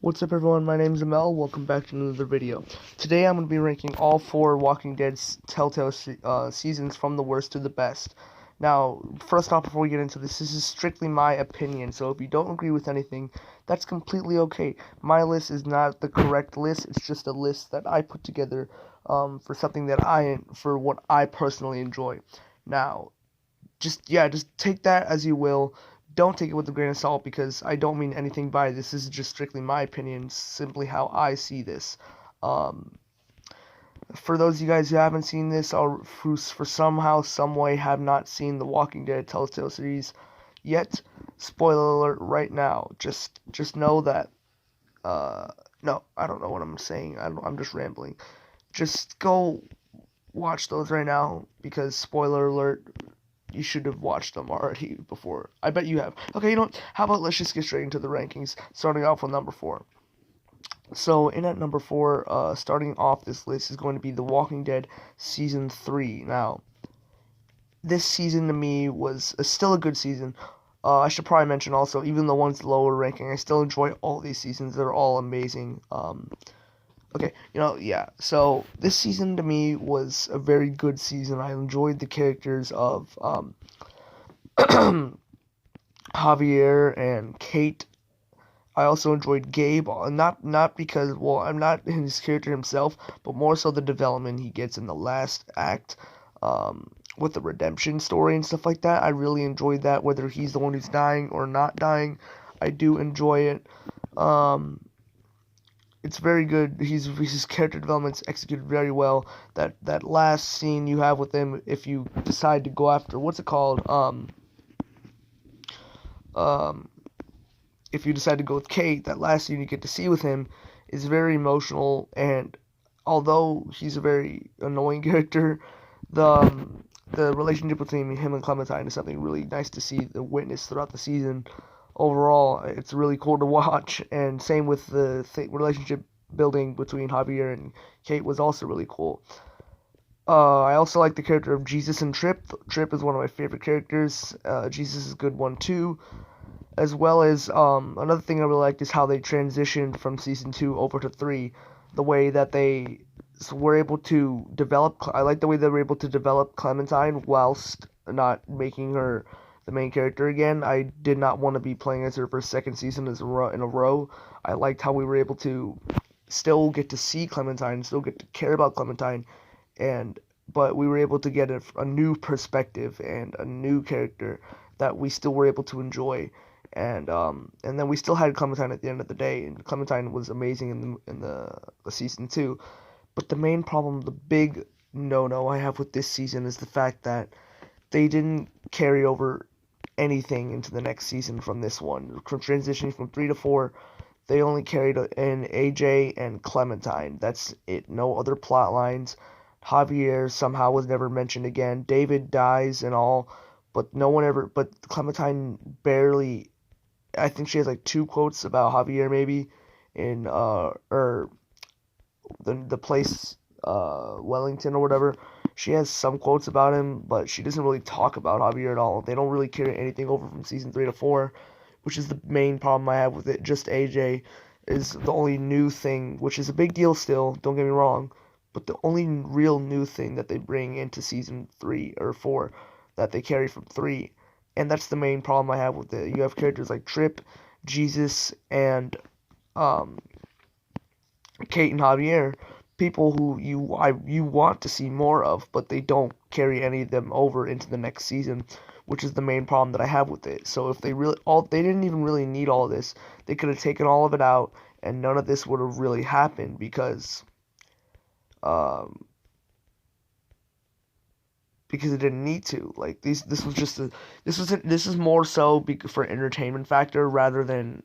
What's up everyone, my name is Amel, welcome back to another video. Today I'm going to be ranking all 4 Walking Dead Telltales seasons from the worst to the best. Now, first off, before we get into this is strictly my opinion, so if you don't agree with anything, that's completely okay. My list is not the correct list, it's just a list that I put together for something for what I personally enjoy. Now, just take that as you will. Don't take it with a grain of salt because I don't mean anything by it. This is just strictly my opinion, simply how I see this. Um, for those of you guys who haven't seen this or who for somehow, some way have not seen the Walking Dead Telltale series yet, spoiler alert right now. Just know that. No, I don't know what I'm saying. I'm just rambling. Just go watch those right now because spoiler alert. You should have watched them already before. I bet you have. Okay, you know what? How about let's just get straight into the rankings, starting off with number 4. So, in at number 4, starting off this list is going to be The Walking Dead Season 3. Now, this season to me was still a good season. I should probably mention also, even the ones lower ranking, I still enjoy all these seasons. They're all amazing. Okay, yeah. So this season to me was a very good season. I enjoyed the characters of Javier and Kate. I also enjoyed Gabe, not because, well, I'm not his character himself, but more so the development he gets in the last act, with the redemption story and stuff like that. I really enjoyed that, whether he's the one who's dying or not dying. I do enjoy it. It's very good. His character development's executed very well. That last scene you have with him, if you decide to go after, what's it called? If you decide to go with Kate, that last scene you get to see with him is very emotional. And although he's a very annoying character, the relationship between him and Clementine is something really nice to see, the witness throughout the season. Overall, it's really cool to watch, and same with the relationship building between Javier and Kate was also really cool. I also like the character of Jesus and Trip. Trip is one of my favorite characters. Jesus is a good one too. As well as another thing I really liked is how they transitioned from season 2 over to 3. The way that they were able to develop. I like the way they were able to develop Clementine whilst not making her the main character again. I did not want to be playing as her for a second season in a row. I liked how we were able to still get to see Clementine, still get to care about Clementine, but we were able to get a new perspective and a new character that we still were able to enjoy. And then we still had Clementine at the end of the day, and Clementine was amazing in the season 2. But the main problem, the big no-no I have with this season is the fact that they didn't carry over anything into the next season from this one. Transitioning from 3 to 4, they only carried in AJ and Clementine. That's it. No other plot lines. Javier somehow was never mentioned again. David dies and all, but Clementine barely. I think she has like 2 quotes about Javier maybe in or the place Wellington or whatever. She has some quotes about him, but she doesn't really talk about Javier at all. They don't really carry anything over from season 3 to 4, which is the main problem I have with it. Just AJ is the only new thing, which is a big deal still, don't get me wrong, but the only real new thing that they bring into season 3 or 4 that they carry from 3. And that's the main problem I have with it. You have characters like Trip, Jesus, and Kate and Javier, people who you want to see more of, but they don't carry any of them over into the next season, which is the main problem that I have with it. So if they didn't even really need all of this. They could have taken all of it out, and none of this would have really happened because it didn't need to. Like this is more so for entertainment factor rather than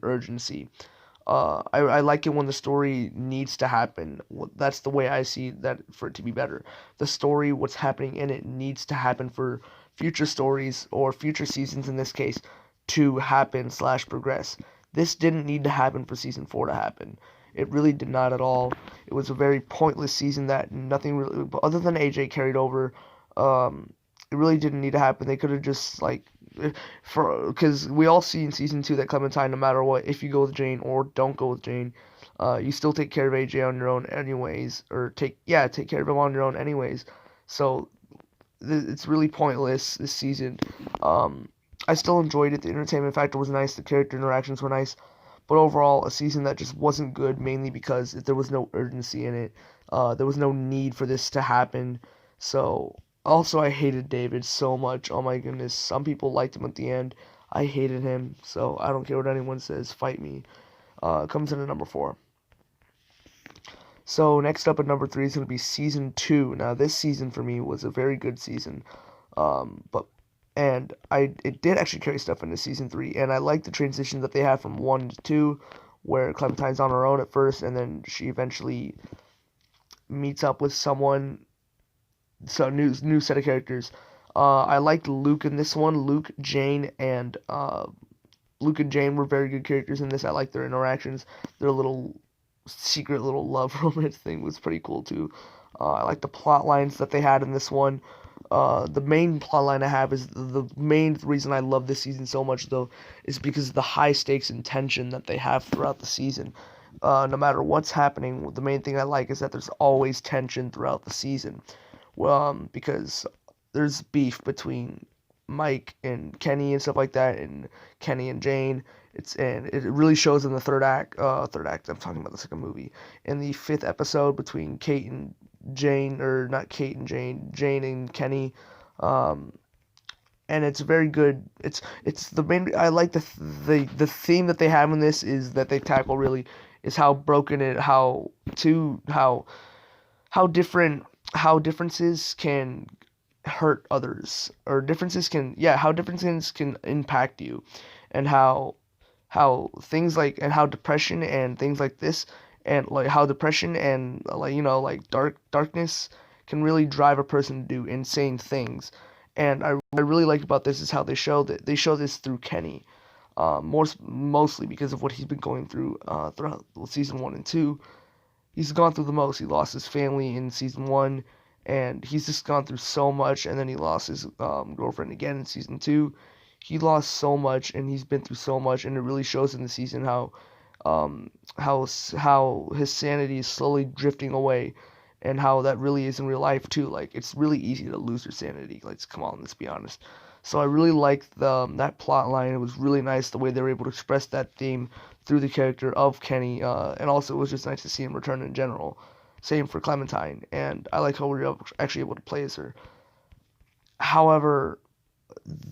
urgency. I like it when the story needs to happen. That's the way I see that for it to be better. The story, what's happening in it, needs to happen for future stories or future seasons in this case to happen / progress. This didn't need to happen for season 4 to happen. It really did not at all. It was a very pointless season that nothing really, other than AJ carried over. It really didn't need to happen. They could have just because we all see in season 2 that Clementine, no matter what, if you go with Jane or don't go with Jane, you still take care of AJ on your own anyways, or take care of him on your own anyways. So it's really pointless this season. Um, I still enjoyed it. The entertainment factor was nice. The character interactions were nice. But overall, a season that just wasn't good, mainly because there was no urgency in it. There was no need for this to happen. So, also, I hated David so much. Oh my goodness. Some people liked him at the end. I hated him. So, I don't care what anyone says. Fight me. Comes in at number 4. So, next up at number 3 is going to be season 2. Now, this season for me was a very good season. But and it did actually carry stuff into season 3, and I like the transition that they had from 1 to 2, where Clementine's on her own at first, and then she eventually meets up with someone, so new set of characters. I liked Luke in this one. Luke and Jane were very good characters in this. I liked their interactions. Their little secret little love romance thing was pretty cool too. I like the plot lines that they had in this one. The main plot line I have is the main reason I love this season so much, though, is because of the high stakes and tension that they have throughout the season. No matter what's happening, the main thing I like is that there's always tension throughout the season. Because there's beef between Mike and Kenny and stuff like that, and Kenny and Jane. And it really shows in the third act. Third act. I'm talking about the second movie. In the 5th episode between Kate and Jane, or not Kate and Jane, Jane and Kenny, and it's very good. It's the main. I like the theme that they have in this is that they tackle really is how broken it, how different, how differences can hurt others, or how differences can impact you, and how things like, and how depression and things like this, and like how depression and like like darkness can really drive a person to do insane things. And I really like about this is how they show this through Kenny, mostly because of what he's been going through throughout season 1 and 2. He's gone through the most. He lost his family in season 1, and he's just gone through so much. And then he lost his girlfriend again in season 2. He lost so much, and he's been through so much, and it really shows in the season how his sanity is slowly drifting away, and how that really is in real life too. Like, it's really easy to lose your sanity. Come on, let's be honest. So I really liked that plot line. It was really nice the way they were able to express that theme through the character of Kenny, and also it was just nice to see him return in general. Same for Clementine, and I like how we were actually able to play as her. However,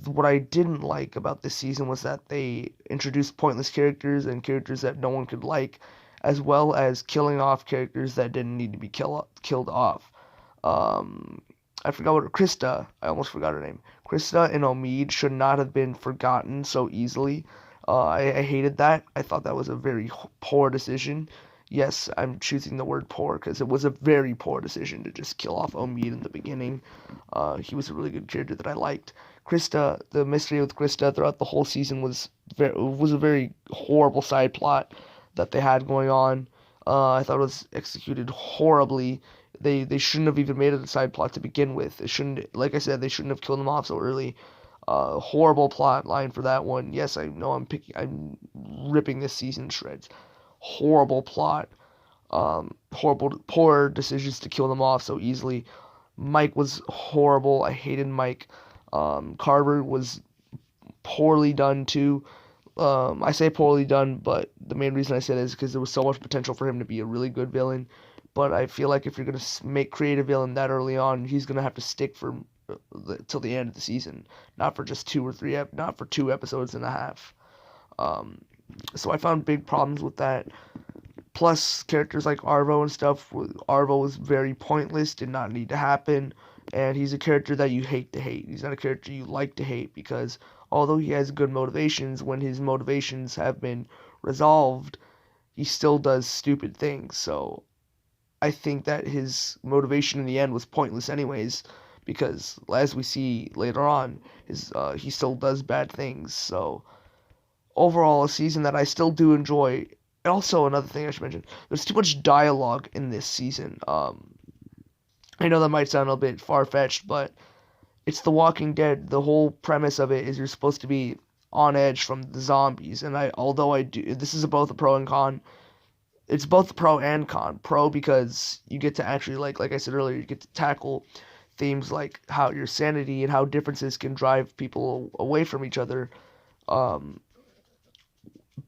what I didn't like about this season was that they introduced pointless characters and characters that no one could like, as well as killing off characters that didn't need to be killed off. I forgot what Krista. I almost forgot her name. Krista and Omid should not have been forgotten so easily. I hated that. I thought that was a very poor decision. Yes, I'm choosing the word poor because it was a very poor decision to just kill off Omid in the beginning. He was a really good character that I liked. Krista, the mystery with Krista throughout the whole season was a very horrible side plot that they had going on. I thought it was executed horribly. They shouldn't have even made it a side plot to begin with. It shouldn't, like I said, they shouldn't have killed him off so early. Horrible plot line for that one. Yes, I know I'm ripping this season to shreds. Horrible plot. Poor decisions to kill them off so easily. Mike was horrible. I hated Mike. Carver was poorly done too. I say poorly done, but the main reason I say that is because there was so much potential for him to be a really good villain. But I feel like if you're gonna create a villain that early on, he's gonna have to stick for till the end of the season, not for just 2 episodes and a half. So I found big problems with that. Plus, characters like Arvo and stuff. Arvo was very pointless, did not need to happen, and he's a character that you hate to hate. He's not a character you like to hate, because although he has good motivations, when his motivations have been resolved, he still does stupid things. So I think that his motivation in the end was pointless anyways, because as we see later on, he still does bad things. So overall, a season that I still do enjoy. And also, another thing I should mention, there's too much dialogue in this season. I know that might sound a bit far-fetched, but it's The Walking Dead. The whole premise of it is you're supposed to be on edge from the zombies. And although I do, this is both a pro and con. It's both pro and con. Pro because you get to actually, like I said earlier, you get to tackle themes like how your sanity and how differences can drive people away from each other. Um,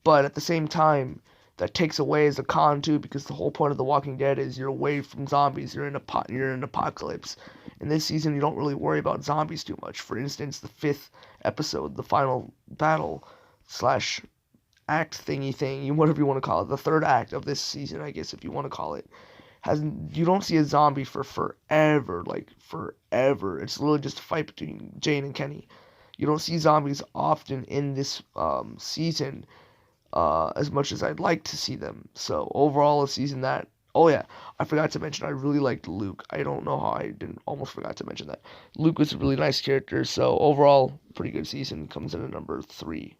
but at the same time, that takes away as a con too, because the whole point of The Walking Dead is you're away from zombies. You're in an apocalypse. In this season, you don't really worry about zombies too much. For instance, the fifth episode, the final battle slash act thingy thing, whatever you want to call it, the third act of this season, I guess if you want to call it, has you don't see a zombie for forever, like forever. It's literally just a fight between Jane and Kenny. You don't see zombies often in this season as much as I'd like to see them. So overall, a season that. Oh yeah, I forgot to mention I really liked Luke. I don't know how I didn't almost forgot to mention that. Luke was a really nice character. So overall, pretty good season. Comes in at number 3.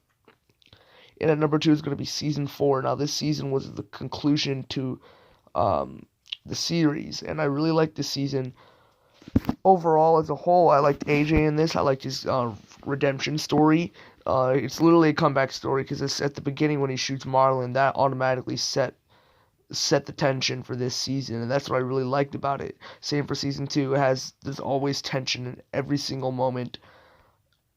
And at number 2 is going to be season 4. Now this season was the conclusion to the series, and I really liked this season. Overall, as a whole, I liked AJ in this. I liked his redemption story. It's literally a comeback story because it's at the beginning when he shoots Marlon. That automatically set the tension for this season, and that's what I really liked about it. Same for season 2. There's always tension in every single moment,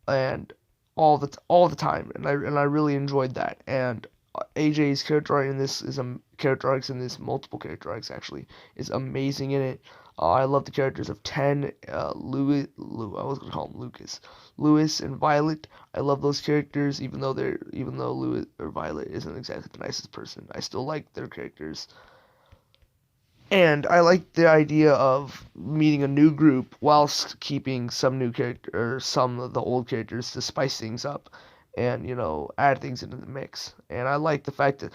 and all the time, and I really enjoyed that. And AJ's character arc in this is character arcs in this multiple character arcs actually is amazing in it. I love the characters of Ten, Louis, I was gonna call him Lucas, Louis and Violet. I love those characters, even though Louis or Violet isn't exactly the nicest person. I still like their characters. And I like the idea of meeting a new group whilst keeping some new character or some of the old characters to spice things up and add things into the mix. And I like the fact that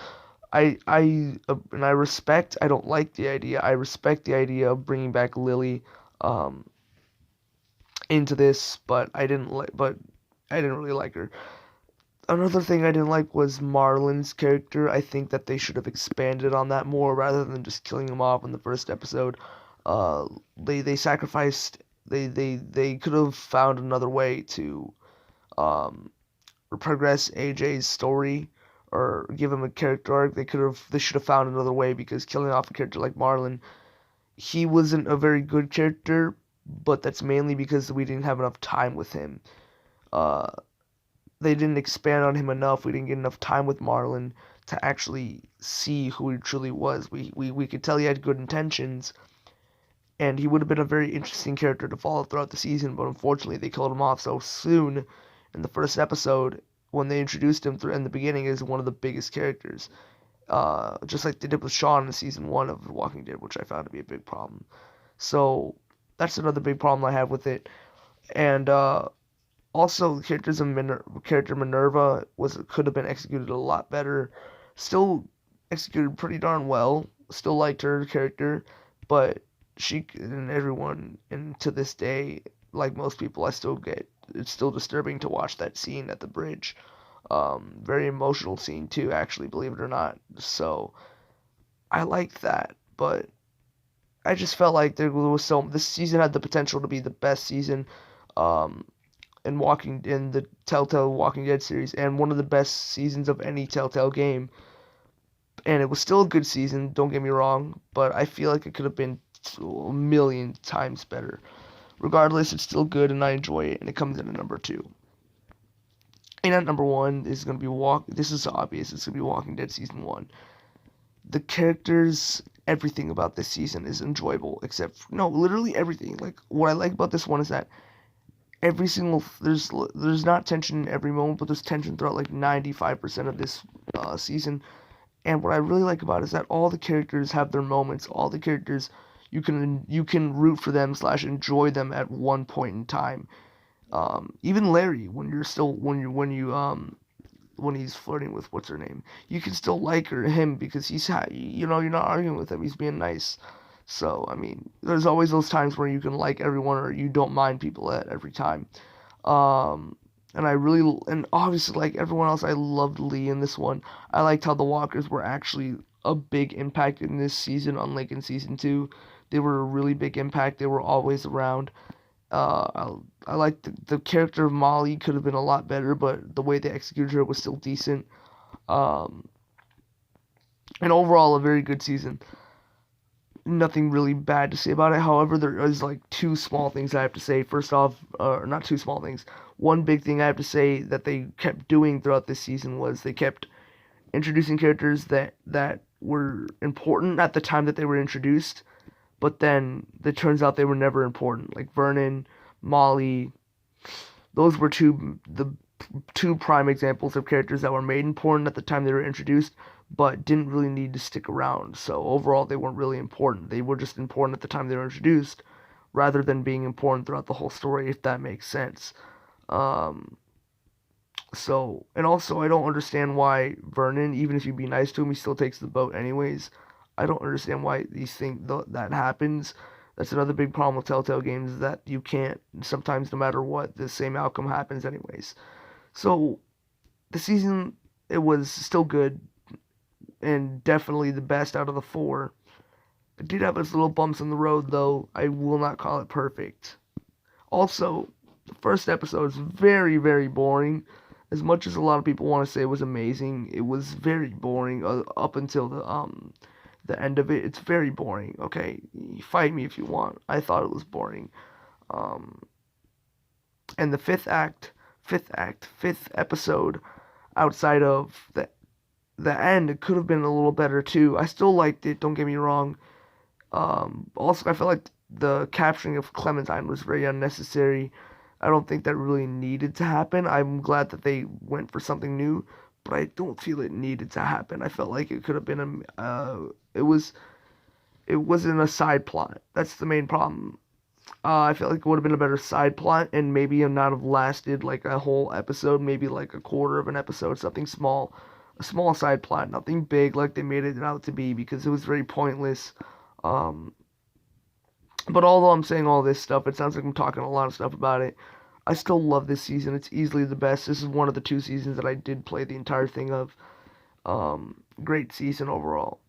and I respect. I don't like the idea. I respect the idea of bringing back Lily into this, but I didn't really like her. Another thing I didn't like was Marlon's character. I think that they should have expanded on that more rather than just killing him off in the first episode. Uh, they sacrificed. They could have found another way to progress AJ's story or give him a character arc. They should have found another way, because killing off a character like Marlon, he wasn't a very good character, but that's mainly because we didn't have enough time with him. Uh, they didn't expand on him enough. We didn't get enough time with Marlon to actually see who he truly was. We could tell he had good intentions, and he would have been a very interesting character to follow throughout the season, but unfortunately they killed him off so soon in the first episode when they introduced him in the beginning as one of the biggest characters. Just like they did with Sean in season 1 of The Walking Dead, which I found to be a big problem. So that's another big problem I have with it. And also, character Minerva could have been executed a lot better. Still executed pretty darn well. Still liked her character, but she and everyone, and to this day, like most people, it's still disturbing to watch that scene at the bridge. Very emotional scene too, actually, believe it or not. So I liked that, but I just felt like this season had the potential to be the best season in the Telltale Walking Dead series, and one of the best seasons of any Telltale game. And it was still a good season, don't get me wrong, but I feel like it could have been a million times better. Regardless, it's still good and I enjoy it, and it comes in at number 2. And at number 1 is going to be this is obvious, it's going to be Walking Dead Season 1. The characters, everything about this season is enjoyable, literally everything. Like, what I like about this one is that there's not tension in every moment, but there's tension throughout like 95% of this season. And what I really like about it is that all the characters have their moments. All the characters, you can root for them / enjoy them at one point in time. Even Larry, when he's flirting with what's her name, you can still like him because you're not arguing with him. He's being nice. So, I mean, there's always those times where you can like everyone or you don't mind people at every time. And obviously, like everyone else, I loved Lee in this one. I liked how the walkers were actually a big impact in this season, unlike in season 2. They were a really big impact. They were always around. I like the character of Molly could have been a lot better, but the way they executed her was still decent. Um, and overall, a very good season. Nothing really bad to say about it. However, there is like two small things I have to say. First off, not two small things. One big thing I have to say that they kept doing throughout this season was they kept introducing characters that were important at the time that they were introduced, but then it turns out they were never important. Like Vernon, Molly, those were the two prime examples of characters that were made important at the time they were introduced, but didn't really need to stick around. So overall, they weren't really important. They were just important at the time they were introduced, rather than being important throughout the whole story, if that makes sense. Um, and also, I don't understand why Vernon, even if you be nice to him, he still takes the boat anyways. I don't understand why these things that happens. That's another big problem with Telltale games is that you can't. Sometimes, no matter what, the same outcome happens anyways. So the season, it was still good and definitely the best out of the four. It did have its little bumps in the road, though. I will not call it perfect. Also, the first episode is very, very boring. As much as a lot of people want to say it was amazing, it was very boring up until the end of it. It's very boring. Okay, fight me if you want. I thought it was boring. Um, and the fifth episode, outside of the end, it could have been a little better too. I still liked it. Don't get me wrong. Also, I felt like the capturing of Clementine was very unnecessary. I don't think that really needed to happen. I'm glad that they went for something new, but I don't feel it needed to happen. I felt like it could have been it wasn't a side plot. That's the main problem. I feel like it would have been a better side plot, and maybe it not have lasted like a whole episode, maybe like a quarter of an episode, something small, a small side plot, nothing big like they made it out to be, because it was very pointless. Um, but although I'm saying all this stuff, it sounds like I'm talking a lot of stuff about it. I still love this season. It's easily the best. This is one of the two seasons that I did play the entire thing of. Great season overall.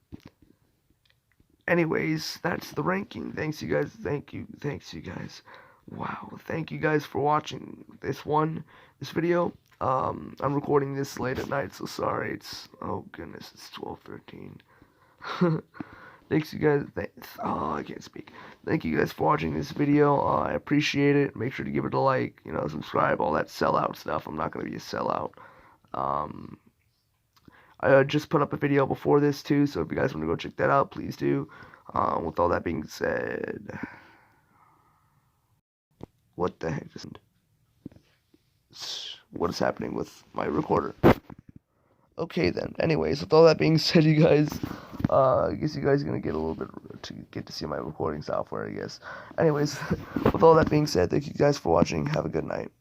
Anyways, that's the ranking. Thanks you guys. Thank you. Thanks you guys. Wow. Thank you guys for watching this video. I'm recording this late at night, so sorry. Oh goodness, it's 12:13. Thanks you guys. Oh, I can't speak. Thank you guys for watching this video. I appreciate it. Make sure to give it a like, subscribe, all that sellout stuff. I'm not going to be a sellout. I just put up a video before this too, so if you guys want to go check that out, please do. With all that being said, what the heck what is happening with my recorder? Okay then. Anyways, with all that being said, you guys, I guess you guys are gonna get a little bit to get to see my recording software, I guess. Anyways, with all that being said, thank you guys for watching. Have a good night.